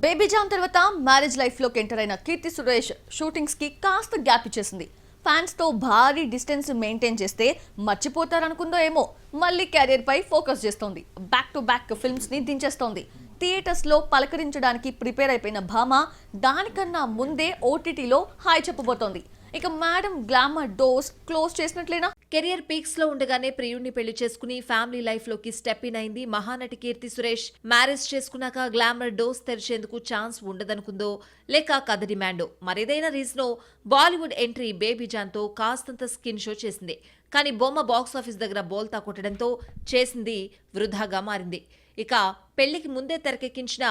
Baby John తర్వాత marriage life లోకి enter అయిన కీర్తి సురేష్ షూటింగ్స్ కి కాస్త గ్యాప్ ఇచ్చేసింది. ఫ్యాన్స్ తో భారీ డిస్టెన్స్ మెయింటైన్ చేస్తే మర్చిపోతారనుకుందో ఏమో, మళ్ళీ కెరీర్ పై ఫోకస్ చేస్తోంది. బ్యాక్ టు బ్యాక్ ఫిల్మ్స్ ని దించేస్తోంది. థియేటర్స్ లో పలకరించడానికి ప్రిపేర్ అయిపోయిన భామ దానికన్నా ముందే ఓటీటీలో హాయ్ చెప్పబోతోంది. ఇక మేడం గ్లామర్ డోర్స్ క్లోజ్ చేసినట్లేనా? కెరియర్ పీక్స్ లో ఉండగానే ప్రియుణ్ణి పెళ్లి చేసుకుని ఫ్యామిలీ లైఫ్ లోకి స్టెప్ ఇన్ అయింది మహానటి కీర్తి సురేష్. మ్యారేజ్ చేసుకున్నాక గ్లామర్ డోర్స్ తెరిచేందుకు ఛాన్స్ ఉండదనుకుందో లేక కథ డిమాండో మరేదైనా రీజనో బాలీవుడ్ ఎంట్రీ బేబీ జాన్ తో కాస్తంత స్కిన్ షో చేసింది. కానీ బొమ్మ బాక్సాఫీస్ దగ్గర బోల్తా కొట్టడంతో చేసింది వృధాగా మారింది. ఇక పెళ్లికి ముందే తెరకెక్కించిన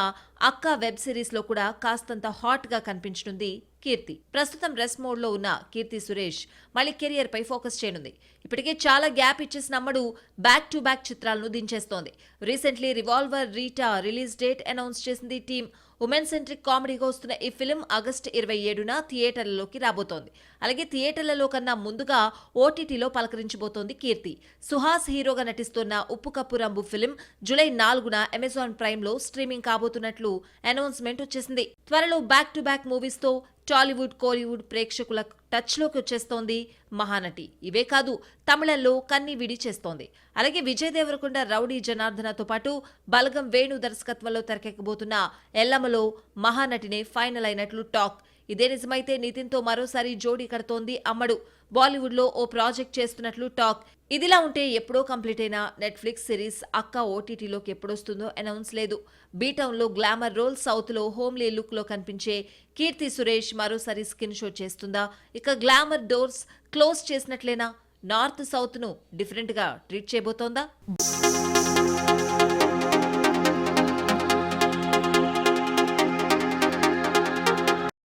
అక్క వెబ్ సిరీస్ లో కూడా కాస్తంత హాట్ గా కనిపించనుంది కీర్తి. ప్రస్తుతం రెస్ట్ మోడ్ లో ఉన్న కీర్తి సురేష్ మళ్ళీ కెరియర్ పై ఫోకస్ చేయనుంది. ఇప్పటికే చాలా గ్యాప్ ఇచ్చేసిన అమ్మడు బ్యాక్ టు బ్యాక్ చిత్రాలను దించేస్తోంది. Recently Revolver Rita release date announce చేసింది టీమ్. ఉమెన్ సెంట్రిక్ కామెడీగా వస్తున్న ఈ ఫిల్మ్ ఆగస్టు 27న థియేటర్లలోకి రాబోతోంది. అలాగే థియేటర్లలో కన్నా ముందుగా ఓటీటీలో పలకరించబోతోంది కీర్తి. సుహాస్ హీరోగా నటిస్తున్న Uppu Kappurambu film July 4న అమెజాన్ ప్రైమ్ లో స్ట్రీమింగ్ కాబోతున్నట్లు అనౌన్స్మెంట్ వచ్చేసింది. త్వరలో బ్యాక్ టు బ్యాక్ మూవీస్ తో టాలీవుడ్ కోలీవుడ్ ప్రేక్షకుల టచ్ లోకి వచ్చేస్తోంది మహానటి. ఇవే కాదు, తమిళంలో కన్ని విడి చేస్తోంది. అలాగే విజయ్ దేవరకొండ రౌడీ జనార్దనతో పాటు బలగం వేణు దర్శకత్వంలో తెరకెక్కబోతున్న ఎల్లమ్మలో మహానటినే ఫైనల్ అయినట్లు టాక్. ఇదే నిజమైతే నితిన్ తో మరోసారి జోడీ కడుతోంది అమ్మడు. బాలీవుడ్ లో ఓ ప్రాజెక్ట్ చేస్తున్నట్లు టాక్. ఇదిలా ఉంటే ఎప్పుడో కంప్లీట్ అయిన నెట్ఫ్లిక్స్ సిరీస్ అక్క ఓటీటీలోకి ఎప్పుడొస్తుందో అనౌన్స్ లేదు. బీటౌన్ లో గ్లామర్ రోల్, సౌత్ లో హోమ్లీ లుక్ లో కనిపించే కీర్తి సురేష్ మరోసారి స్కిన్ షో చేస్తుందా? ఇక గ్లామర్ డోర్స్ క్లోజ్ చేసినట్లేనా? నార్త్ సౌత్ ను డిఫరెంట్ గా ట్రీట్ చేయబోతోందా?